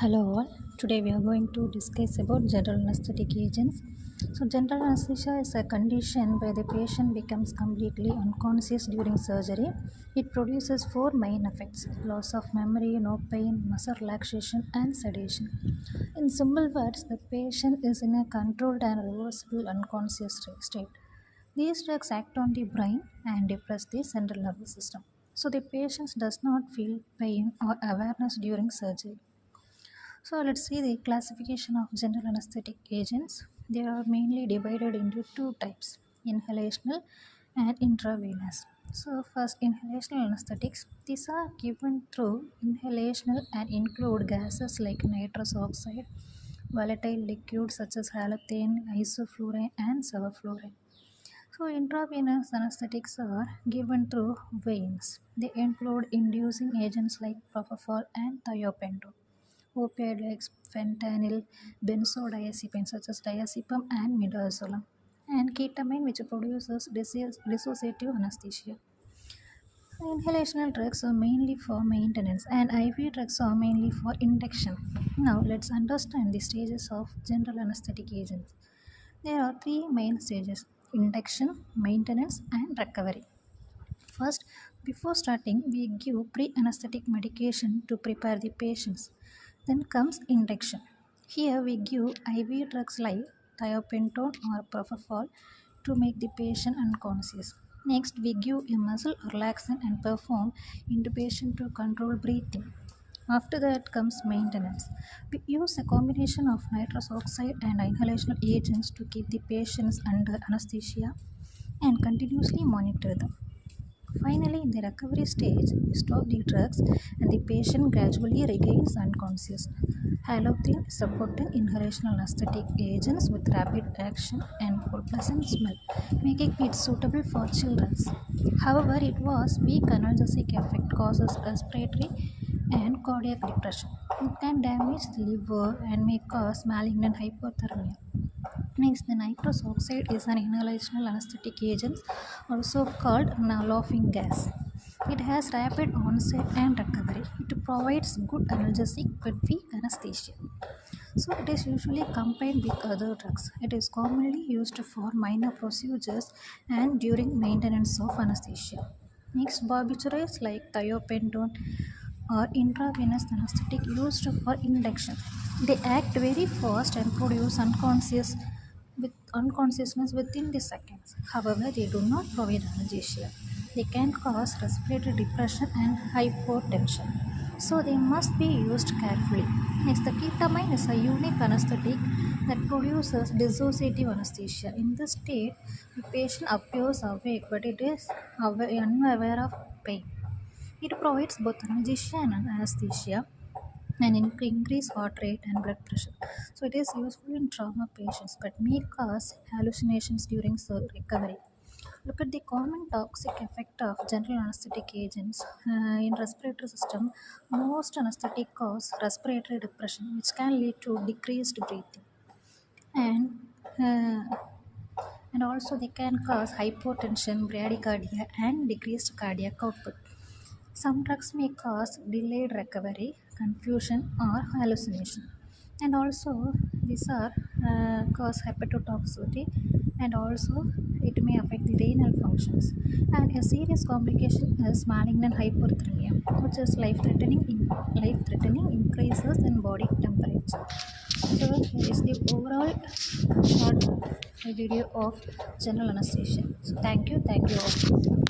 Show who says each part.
Speaker 1: Hello all. Today we are going to discuss about general anesthetic agents. So general anesthesia is a condition where the patient becomes completely unconscious during surgery. It produces four main effects: loss of memory, no pain, muscle relaxation and sedation. In simple words, the patient is in a controlled and reversible unconscious state. These drugs act on the brain and depress the central nervous system. So the patient does not feel pain or awareness during surgery. So let's see the classification of general anesthetic agents. They are mainly divided into two types: inhalational and intravenous. So first, inhalational anesthetics. These are given through inhalational and include gases like nitrous oxide, volatile liquids such as halothane, isoflurane and sevoflurane. So intravenous anesthetics are given through veins. They include inducing agents like propofol and thiopentone, opioid like fentanyl, benzodiazepines such as diazepam and midazolam, and ketamine, which produces dissociative anesthesia. Inhalational drugs are mainly for maintenance, and IV drugs are mainly for induction. Now, let's understand the stages of general anesthetic agents. There are three main stages: induction, maintenance, and recovery. First, before starting, we give pre anesthetic medication to prepare the patients. Then comes induction. Here, we give IV drugs like thiopentone or propofol to make the patient unconscious. Next, we give a muscle relaxant and perform intubation to control breathing. After that comes maintenance. We use a combination of nitrous oxide and inhalational agents to keep the patients under anesthesia and continuously monitor them. Finally, in the recovery stage, we stop the drugs and the patient gradually regains unconsciousness. Halothane is a potent inhalational anesthetic agent with rapid action and pleasant smell, making it suitable for children. However, it was weak analgesic effect causes respiratory and cardiac depression. It can damage the liver and may cause malignant hypothermia. Next, the nitrous oxide is an inhalational anesthetic agent, also called laughing gas. It has rapid onset and recovery. It provides good analgesic but weak anesthesia. So, it is usually combined with other drugs. It is commonly used for minor procedures and during maintenance of anesthesia. Next, barbiturates like thiopentone or intravenous anesthetic used for induction. They act very fast and produce unconsciousness within the seconds. However, they do not provide analgesia. They can cause respiratory depression and hypotension. So they must be used carefully. Next, the ketamine is a unique anesthetic that produces dissociative anesthesia. In this state, the patient appears awake but it is unaware of pain. It provides both analgesia and anesthesia and increase heart rate and blood pressure. So it is useful in trauma patients but may cause hallucinations during recovery. Look at the common toxic effect of general anesthetic agents. In respiratory system, most anesthetic cause respiratory depression, which can lead to decreased breathing, and uh, and also they can cause hypotension, bradycardia, and decreased cardiac output. Some drugs may cause delayed recovery, confusion, or hallucination. And also, these are cause hepatotoxicity, and also it may affect the renal functions. And a serious complication is malignant hyperthermia, which is life-threatening increases in body temperature. So, here is the overall short video of general anesthesia. So, thank you all.